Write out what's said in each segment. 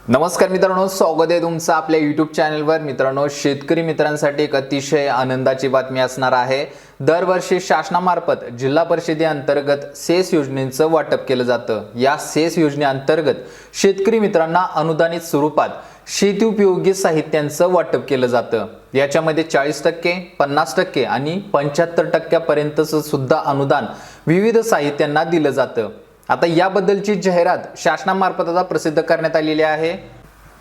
नमस्कार मित्रांनो, स्वागत आहे तुमचं आपल्या YouTube चॅनलवर। मित्रांनो, शेतकरी मित्रांसाठी एक अतिशय आनंदाची बातमी असणार आहे। दरवर्षी शासनामार्फत जिल्हा परिषदेअंतर्गत सेस योजनेचं वाटप केलं जातं। या सेस योजनेअंतर्गत शेतकरी मित्रांना अनुदानित स्वरूपात शेती उपयोगी साहित्यांचं वाटप केलं जातं। याच्यामध्ये 40%, 50% आणि 75% पर्यंतचं सुद्धा अनुदान विविध साहित्यांना दिलं जातं। आता याबद्दलची जाहिरात शासनामार्फत आता प्रसिद्ध करण्यात आलेली आहे।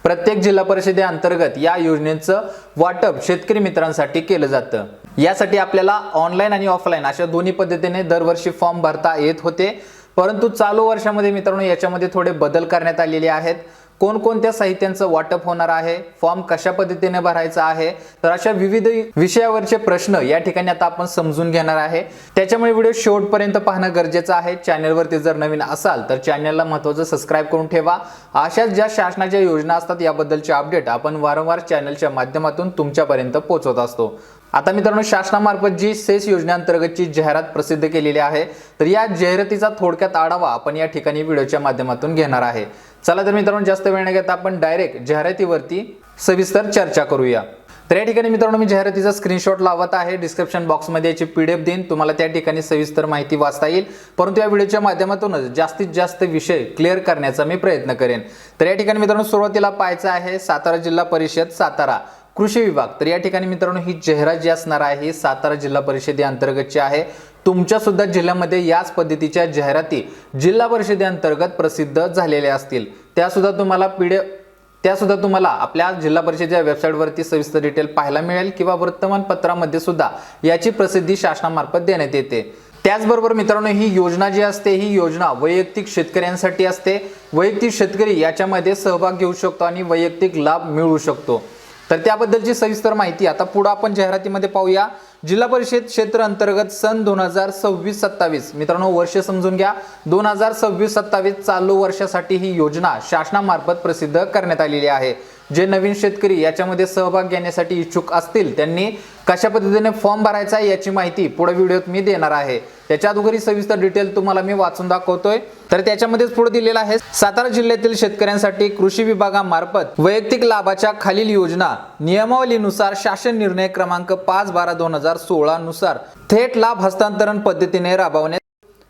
प्रत्येक जिल्हा परिषदेअंतर्गत या योजनेचं वाटप शेतकरी मित्रांसाठी केलं जातं। यासाठी आपल्याला ऑनलाईन आणि ऑफलाईन अशा दोन्ही पद्धतीने दरवर्षी फॉर्म भरता येत होते, परंतु चालू वर्षामध्ये मित्रांनो याच्यामध्ये थोडे बदल करण्यात आलेले आहेत। कोणकोणत्या साहित्यांचं वाटप होणार आहे, फॉर्म कशा पद्धतीने भरायचा आहे, तर अशा विविध विषयावरचे प्रश्न या ठिकाणी आता आपण समजून घेणार आहे। त्याच्यामुळे व्हिडिओ शेवटपर्यंत पाहणं गरजेचं आहे। चॅनलवरती जर नवीन असाल तर चॅनलला महत्त्वाचं सबस्क्राइब करून ठेवा। अशाच ज्या शासनाच्या योजना असतात याबद्दलचे अपडेट आपण वारंवार चॅनलच्या माध्यमातून तुमच्यापर्यंत पोहोचवत असतो। आता मित्रांनो, शासनामार्फत जी सेस योजनेअंतर्गतची जाहिरात प्रसिद्ध केलेली आहे, तर या जाहिरातीचा थोडक्यात आढावा आपण या ठिकाणी व्हिडिओच्या माध्यमातून घेणार आहे। चला तर मित्रांनो, जास्त वेळ न घेता आपण डायरेक्ट जाहिरातीवरती सविस्तर चर्चा करूया। तर या ठिकाणी मित्रांनो मी जाहिरातीचा स्क्रीनशॉट लावत आहे। डिस्क्रिप्शन बॉक्समध्ये याची PDF देईन, तुम्हाला त्या ठिकाणी सविस्तर माहिती वाचता येईल, परंतु या व्हिडिओच्या माध्यमातूनच जास्तीत जास्त विषय क्लिअर करण्याचा मी प्रयत्न करेन। तर या ठिकाणी मित्रांनो सुरुवातीला पाहायचं आहे सातारा जिल्हा परिषद सातारा कृषी विभाग। तर या ठिकाणी मित्रांनो ही जाहिरात जी असणार आहे सातारा जिल्हा परिषदेअंतर्गतची आहे। तुमच्या सुद्धा जिल्ह्यामध्ये याच पद्धतीच्या जाहिराती जिल्हा परिषदेअंतर्गत प्रसिद्ध झालेल्या असतील, त्या सुद्धा तुम्हाला आपल्या जिल्हा परिषदेच्या वेबसाईटवरती सविस्तर डिटेल पाहायला मिळेल किंवा वर्तमानपत्रामध्ये सुद्धा याची प्रसिद्धी शासनामार्फत देण्यात येते। त्याचबरोबर मित्रांनो ही योजना जी असते ही योजना वैयक्तिक शेतकऱ्यांसाठी असते। वैयक्तिक शेतकरी याच्यामध्ये सहभाग घेऊ शकतो आणि वैयक्तिक लाभ मिळवू शकतो। तर त्याबद्दलची सविस्तर माहिती आता पुढे आपण जाहिरातीमध्ये पाहूया। जिल्हा परिषद क्षेत्र अंतर्गत सन 2026-27 मित्रांनो वर्ष समजून घ्या, 2026-27 चालू वर्षासाठी ही योजना शासनामार्फत प्रसिद्ध करण्यात आलेली आहे। जे नवीन शेतकरी याच्यामध्ये सहभाग घेण्यासाठी इच्छुक असतील त्यांनी कशा पद्धतीने फॉर्म भरायचा याची माहिती पुढे व्हिडिओत मी देणार आहे। त्याच्या अगोदर सविस्तर डिटेल तुम्हाला मी वाचून दाखवतोय। तर त्याच्यामध्येच पुढे दिलेला आहे सातारा जिल्ह्यातील शेतकऱ्यांसाठी कृषी विभागामार्फत वैयक्तिक लाभाच्या खालील योजना नियमावलीनुसार शासन निर्णय क्रमांक 5/12/2016 नुसार थेट लाभ हस्तांतरण पद्धतीने राबवण्यात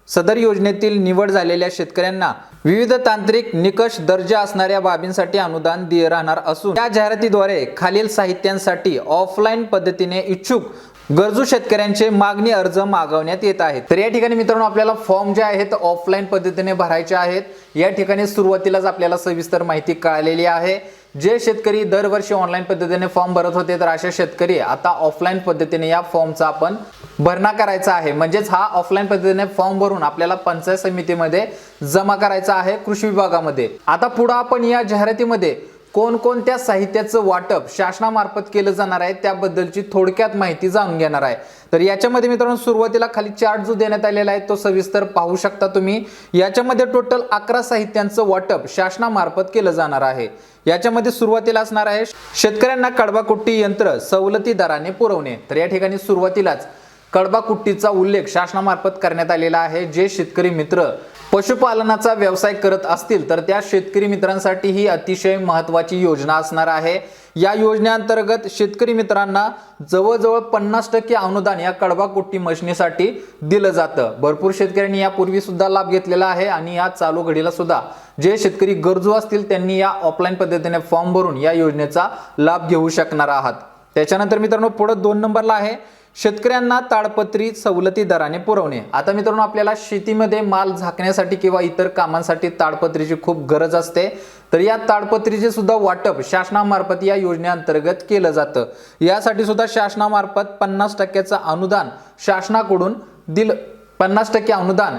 सदर योजनेतील निवड झालेल्या शेतकऱ्यांना विविध तांत्रिक निकष दर्जा असणाऱ्या बाबींसाठी अनुदान दिले राहणार असून या जाहिरातीद्वारे खालील साहित्यांसाठी ऑफलाईन पद्धतीने इच्छुक गरजू शेतकऱ्यांचे मागणी अर्ज मागवण्यात येत आहेत। तर या ठिकाणी मित्रांनो आपल्याला फॉर्म जे आहेत ऑफलाईन पद्धतीने भरायचे आहेत। या ठिकाणी सुरुवातीलाच आपल्याला सविस्तर माहिती कळालेली आहे। जे शेतकरी दरवर्षी ऑनलाईन पद्धतीने फॉर्म भरत होते तर अशा शेतकरी आता ऑफलाईन पद्धतीने या फॉर्मचा आपण भरणा करायचा आहे। म्हणजेच हा ऑफलाईन पद्धतीने फॉर्म भरून आपल्याला पंचायत समितीमध्ये जमा करायचा आहे कृषी विभागामध्ये। आता पुढे आपण या जाहिरातीमध्ये कोणकोणत्या साहित्याचं वाटप शासनामार्फत केलं जाणार आहे त्याबद्दलची थोडक्यात माहिती जाणून घेणार आहे। तर याच्यामध्ये मित्रांनो सुरुवातीला खाली चार्ट जो देण्यात आलेला आहे तो सविस्तर पाहू शकता तुम्ही। याच्यामध्ये टोटल 11 साहित्यांचं वाटप शासनामार्फत केलं जाणार आहे। याच्यामध्ये सुरुवातीला असणार आहे शेतकऱ्यांना कडबा कुट्टी यंत्र सवलती दराने पुरवणे। तर या ठिकाणी सुरुवातीलाच कडबा कुट्टीचा उल्लेख शासनामार्फत करण्यात आलेला आहे। जे शेतकरी मित्र पशुपालनाचा व्यवसाय करत असतील तर त्या शेतकरी मित्रांसाठी ही अतिशय महत्त्वाची योजना असणार आहे। या योजनेअंतर्गत शेतकरी मित्रांना जवळजवळ 50% अनुदान या कडबा कुट्टी मशीनीसाठी दिलं जातं। भरपूर शेतकऱ्यांनी यापूर्वी सुद्धा लाभ घेतलेला आहे आणि या चालू घडीला सुद्धा जे शेतकरी गरजू असतील त्यांनी या ऑफलाईन पद्धतीने फॉर्म भरून या योजनेचा लाभ घेऊ शकणार आहात। त्याच्यानंतर मित्रांनो पुढे 2 नंबरला आहे शेतकऱ्यांना ताडपत्री सवलती दराने पुरवणे। आता मित्रांनो आपल्याला शेतीमध्ये माल झाकण्यासाठी किंवा इतर कामांसाठी ताडपत्रीची खूप गरज असते, तर या ताडपत्रीचे सुद्धा वाटप शासनामार्फत या योजनेअंतर्गत केलं जातं। यासाठी सुद्धा शासनामार्फत 50% अनुदान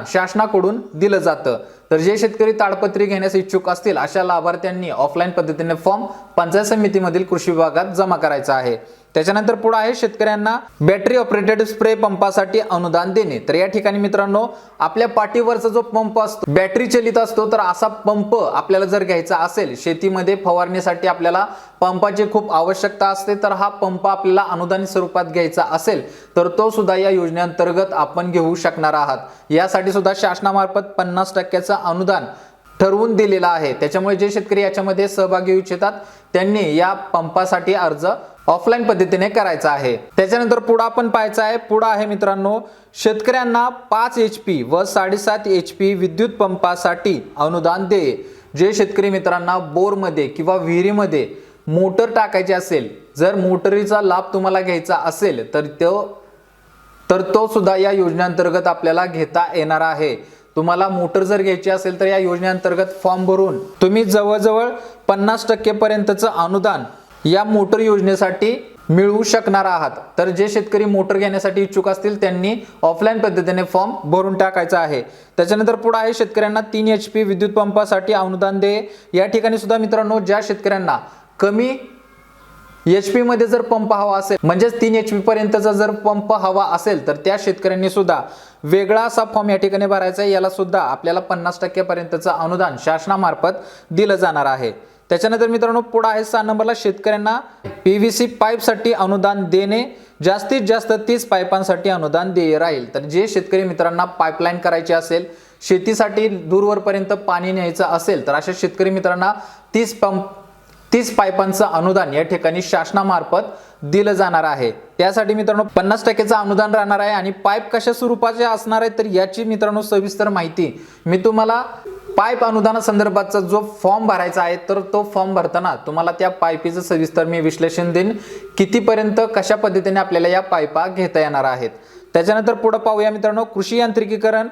शासनाकडून दिलं जातं। तर जे शेतकरी ताडपत्री घेण्यास इच्छुक असतील अशा लाभार्थ्यांनी ऑफलाईन पद्धतीने फॉर्म पंचायत समितीमधील कृषी विभागात जमा करायचा आहे। त्याच्यानंतर पुढे आहे शेतकऱ्यांना बॅटरी ऑपरेटेड स्प्रे पंपासाठी अनुदान देणे। तर या ठिकाणी मित्रांनो आपल्या पाठीवरचा जो पंप असतो बॅटरी चालित असतो, तर असा पंप आपल्याला जर घ्यायचा असेल शेतीमध्ये फवारणीसाठी आपल्याला पंपाची खूप आवश्यकता असते, तर हा पंप आपल्याला अनुदानित स्वरूपात घ्यायचा असेल तर तो सुद्धा या योजनेअंतर्गत आपण घेऊ शकणार आहात। यासाठी सुद्धा शासनामार्फत 50% अनुदान ठरवून दिलेला आहे। त्याच्यामुळे जे शेतकरी याच्यामध्ये सहभागी होऊ इच्छितात त्यांनी या पंपासाठी अर्ज ऑफलाईन पद्धतीने करायचा आहे। त्याच्यानंतर पुढे आपण पाहायचं आहे, पुढे आहे मित्रांनो, शेतकऱ्यांना 5 HP व 7.5 HP विद्युत पंपासाठी अनुदान दे। जे शेतकरी मित्रांना बोरमध्ये किंवा विहिरीमध्ये मोटर टाकायची असेल, जर मोटरीचा लाभ तुम्हाला घ्यायचा असेल तर तो सुद्धा या योजनेअंतर्गत आपल्याला घेता येणार आहे। तुम्हाला मोटर जर घ्यायची असेल तर या योजनेअंतर्गत फॉर्म भरून तुम्ही जवळजवळ 50% पर्यंतचं अनुदान या मोटर योजनेसाठी मिळवू शकणार आहात। तर जे शेतकरी मोटर घेण्यासाठी इच्छुक असतील त्यांनी ऑफलाईन पद्धतीने फॉर्म भरून टाकायचा आहे। त्याच्यानंतर पुढे आहे, शेतकऱ्यांना 3 HP विद्युत पंपासाठी अनुदान दे। या ठिकाणी सुद्धा मित्रांनो, ज्या शेतकऱ्यांना कमी HP मध्ये जर पंप हवा असेल, म्हणजे 3 HP पर्यंतचा जर पंप हवा असेल तर त्या शेतकऱ्यांनी सुद्धा वेगळा असा फॉर्म या ठिकाणी भरायचा आहे। याला सुद्धा आपल्याला 50% पर्यंतचं अनुदान शासनामार्फत दिलं जाणार आहे। त्याच्यानंतर मित्रांनो पुढे आहे 6 नंबरला, शेतकऱ्यांना PVC पाईपसाठी अनुदान देणे। जास्तीत जास्त 30 पाईपांसाठी अनुदान देय राहील। तर जे शेतकरी मित्रांना पाईपलाईन करायची असेल, शेतीसाठी दूरवरपर्यंत पाणी न्यायचं असेल तर अशा शेतकरी मित्रांना 30 पाईपांचं अनुदान या ठिकाणी शासनामार्फत दिलं जाणार आहे। त्यासाठी मित्रांनो 50%चं अनुदान राहणार आहे। आणि पाईप कशा स्वरूपाचे असणार आहे तर याची मित्रांनो सविस्तर माहिती मी तुम्हाला पाईप अनुदानासंदर्भातचा जो फॉर्म भरायचा आहे तर तो फॉर्म भरताना तुम्हाला त्या पाईपीचं सविस्तर मी विश्लेषण देईन, कितीपर्यंत कशा पद्धतीने आपल्याला या पाईपा घेता येणार आहेत। त्याच्यानंतर पुढे पाहूया मित्रांनो, कृषी यांत्रिकीकरण,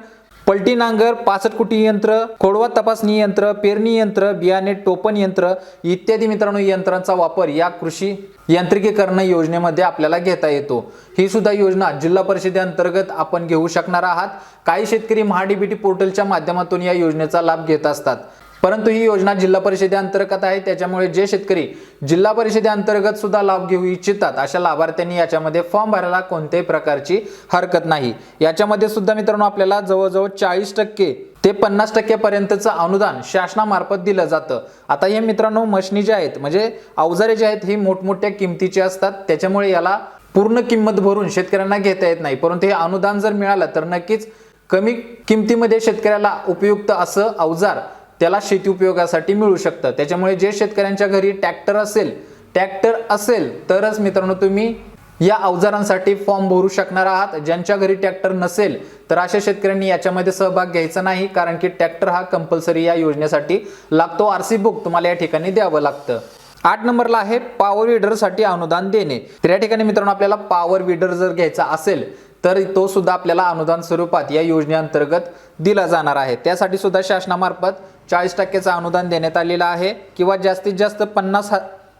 पलटी नांगर, 65 कुटी यंत्र, खोडवा तपासणी यंत्र, पेरणी यंत्र, बियाणे टोपण यंत्र इत्यादी मित्रांनो यंत्रांचा वापर या कृषी यांत्रिकीकरण योजनेमध्ये आपल्याला घेता येतो। ही सुद्धा योजना जिल्हा परिषदेअंतर्गत आपण घेऊ शकणार आहात। काही शेतकरी महाडीबीटी पोर्टलच्या माध्यमातून या योजनेचा लाभ घेत असतात, परंतु ही योजना जिल्हा परिषदेअंतर्गत आहे। त्याच्यामुळे जे शेतकरी जिल्हा परिषदेअंतर्गत सुद्धा लाभ घेऊ इच्छितात अशा लाभार्थ्यांनी याच्यामध्ये फॉर्म भरायला कोणत्याही प्रकारची हरकत नाही। याच्यामध्ये सुद्धा मित्रांनो आपल्याला जवळजवळ 40% ते 50% पर्यंतचं अनुदान शासनामार्फत दिलं जातं। आता हे मित्रांनो मशनी जे आहेत, म्हणजे अवजारे जे आहेत, ही मोठमोठ्या किमतीची असतात, त्याच्यामुळे याला पूर्ण किंमत भरून शेतकऱ्यांना घेता येत नाही। परंतु हे अनुदान जर मिळालं तर नक्कीच कमी किमतीमध्ये शेतकऱ्याला उपयुक्त असं अवजार त्याला शेती उपयोगासाठी मिळू शकतं। त्याच्यामुळे जे शेतकऱ्यांच्या घरी ट्रॅक्टर असेल तरच मित्रांनो तुम्ही या अवजारांसाठी फॉर्म भरू शकणार आहात। ज्यांच्या घरी ट्रॅक्टर नसेल तर अशा शेतकऱ्यांनी याच्यामध्ये सहभाग घ्यायचा नाही, कारण की ट्रॅक्टर हा कंपल्सरी या योजनेसाठी लागतो। RC बुक तुम्हाला या ठिकाणी द्यावं लागतं। 8 नंबरला आहे, पॉवर विडरसाठी अनुदान देणे। तर या ठिकाणी मित्रांनो आपल्याला पॉवर विडर जर घ्यायचा असेल तर तो सुद्धा आपल्याला अनुदान स्वरूपात या योजनेअंतर्गत दिला जाणार आहे। त्यासाठी सुद्धा शासनामार्फत 40%चं अनुदान देण्यात आलेलं आहे, किंवा जास्तीत जास्त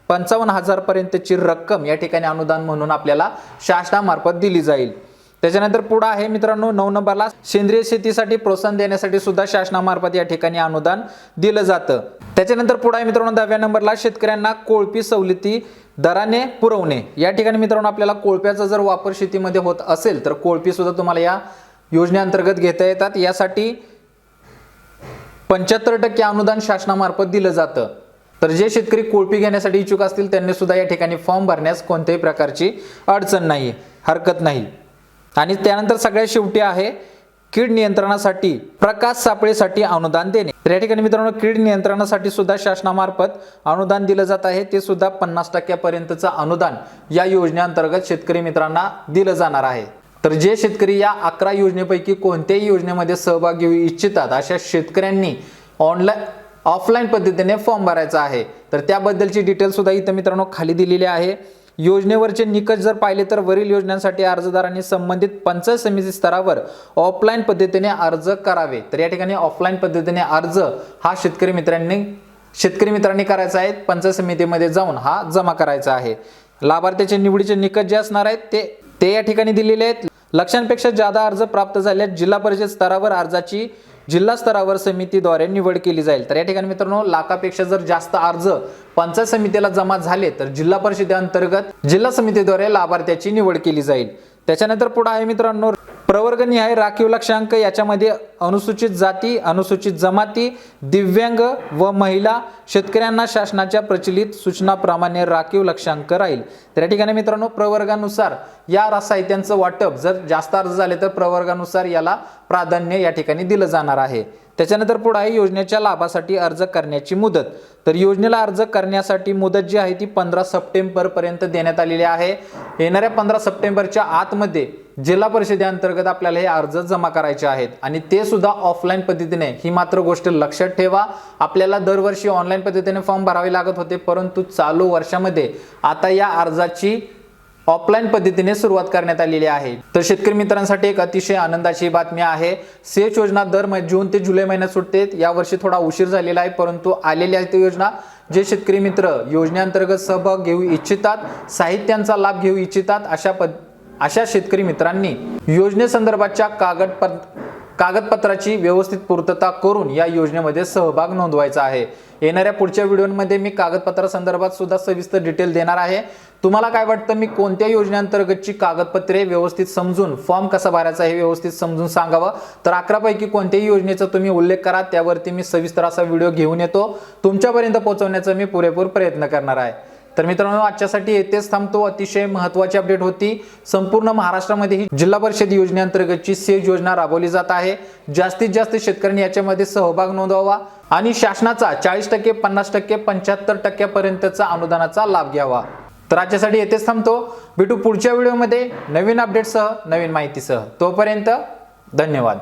55,000 पर्यंतची रक्कम या ठिकाणी अनुदान म्हणून आपल्याला शासनामार्फत दिली जाईल। त्याच्यानंतर पुढे आहे मित्रांनो 9 नंबरला, सेंद्रिय शेतीसाठी प्रोत्साहन देण्यासाठी सुद्धा शासनामार्फत या ठिकाणी अनुदान दिलं जातं। त्याच्यानंतर पुढे आहे मित्रांनो 10व्या नंबरला, शेतकऱ्यांना कोळपी सवलती दराने पुरवणे। या ठिकाणी मित्रांनो आपल्याला कोळप्याचा जर वापर शेतीमध्ये होत असेल तर कोळपी सुद्धा तुम्हाला या योजनेअंतर्गत घेता येतात। यासाठी 75% अनुदान शासनामार्फत दिलं जातं। तर जे शेतकरी कोळपी घेण्यासाठी इच्छुक असतील त्यांनी सुद्धा या ठिकाणी फॉर्म भरण्यास कोणत्याही प्रकारची अडचण नाही, हरकत नाही। आणि त्यानंतर सगळ्यात शेवटी आहे, कीड नियंत्रणासाठी प्रकाश सापळेसाठी अनुदान देणे। तर या ठिकाणी मित्रांनो कीड नियंत्रणासाठी सुद्धा शासनामार्फत अनुदान दिलं जात आहे। ते सुद्धा 50% पर्यंतचं अनुदान या योजनेअंतर्गत शेतकरी मित्रांना दिलं जाणार आहे। तर जे शेतकरी या 11 योजनेपैकी कोणत्याही योजनेमध्ये सहभाग घेऊ इच्छितात अशा शेतकऱ्यांनी ऑफलाईन पद्धतीने फॉर्म भरायचा आहे। तर त्याबद्दलची डिटेल सुद्धा इथं मित्रांनो खाली दिलेली आहे। योजनेवरचे निकष जर पाहिले तर वरील योजनांसाठी अर्जदारांनी संबंधित पंचायत समिती स्तरावर ऑफलाईन पद्धतीने अर्ज करावे। तर या ठिकाणी ऑफलाईन पद्धतीने अर्ज हा शेतकरी मित्रांनी करायचा आहे। पंचायत समितीमध्ये जाऊन हा जमा करायचा आहे। लाभार्थ्याचे निवडीचे निकष जे असणार आहेत ते या ठिकाणी दिलेले आहेत। लक्षांपेक्षा जादा अर्ज प्राप्त झाल्यास जिल्हा परिषद स्तरावर अर्जाची जिल्हा स्तरावर समितीद्वारे निवड केली जाईल। तर या ठिकाणी मित्रांनो लाखापेक्षा जर जास्त अर्ज पंचायत समितीला जमा झाले तर जिल्हा परिषदेअंतर्गत जिल्हा समितीद्वारे लाभार्थ्याची निवड केली जाईल। त्याच्यानंतर पुढे आहे मित्रांनो, प्रवर्गनिहाय राखीव लक्षांक याच्यामध्ये अनुसूचित जाती, अनुसूचित जमाती, दिव्यांग व महिला शेतकऱ्यांना शासनाच्या प्रचलित सूचनाप्रमाणे राखीव लक्षांक राहील। तर या ठिकाणी मित्रांनो प्रवर्गानुसार या साहित्यांचं वाटप जर जास्त अर्ज झाले तर प्रवर्गानुसार याला प्राधान्य या ठिकाणी दिलं जाणार आहे। त्याच्यानंतर पुढे आहे योजनेच्या लाभासाठी अर्ज करण्याची मुदत। तर योजनेला अर्ज करण्यासाठी मुदत जी आहे ती 15 सप्टेंबर पर्यंत देण्यात आलेली आहे। येणाऱ्या 15 सप्टेंबरच्या आतमध्ये जिल्हा परिषदेअंतर्गत आपल्याला हे अर्ज जमा करायचे आहेत आणि ते सुद्धा ऑफलाईन पद्धतीने। ही मात्र गोष्ट लक्षात ठेवा, आपल्याला दरवर्षी ऑनलाईन पद्धतीने फॉर्म भरावे लागत होते, परंतु चालू वर्षामध्ये आता या अर्जाची ऑफलाईन पद्धतीने सुरुवात करण्यात आलेली आहे। तर शेतकरी मित्रांसाठी एक अतिशय आनंदाची बातमी आहे। सेच योजना दर जून ते जुलै महिन्यात सुटते। यावर्षी थोडा उशीर झालेला आहे, परंतु आलेल्या आहेत योजना। जे शेतकरी मित्र योजनेअंतर्गत सहभाग घेऊ इच्छितात, साहित्यांचा लाभ घेऊ इच्छितात, अशा शेतकरी मित्रांनी योजनेसंदर्भाच्या कागदपत्राची व्यवस्थित पूर्तता करून या योजनेमध्ये सहभाग नोंदवायचा आहे। येणाऱ्या पुढच्या व्हिडिओमध्ये मी कागदपत्रासंदर्भात सुद्धा सविस्तर डिटेल देणार आहे। तुम्हाला काय वाटतं, मी कोणत्या योजनेअंतर्गतची कागदपत्रे व्यवस्थित समजून फॉर्म कसा भरायचा हे व्यवस्थित समजून सांगावं, तर 11 पैकी कोणत्याही योजनेचा तुम्ही उल्लेख करा, त्यावरती मी सविस्तर असा व्हिडिओ घेऊन येतो, तुमच्यापर्यंत पोहोचवण्याचा मी पुरेपूर प्रयत्न करणार आहे। तर मित्रांनो आजच्यासाठी येथेच थांबतो। अतिशय महत्त्वाची अपडेट होती। संपूर्ण महाराष्ट्रामध्ये ही जिल्हा परिषद योजनेअंतर्गतची सेज योजना राबवली जात आहे। जास्तीत जास्त शेतकऱ्यांनी याच्यामध्ये सहभाग नोंदवावा आणि शासनाचा 40%, 50%, 75% पर्यंतचा अनुदानाचा लाभ घ्यावा। तर आजच्यासाठी येथेच थांबतो। भेटू पुढच्या व्हिडिओमध्ये नवीन अपडेटसह, नवीन माहितीसह। तोपर्यंत धन्यवाद।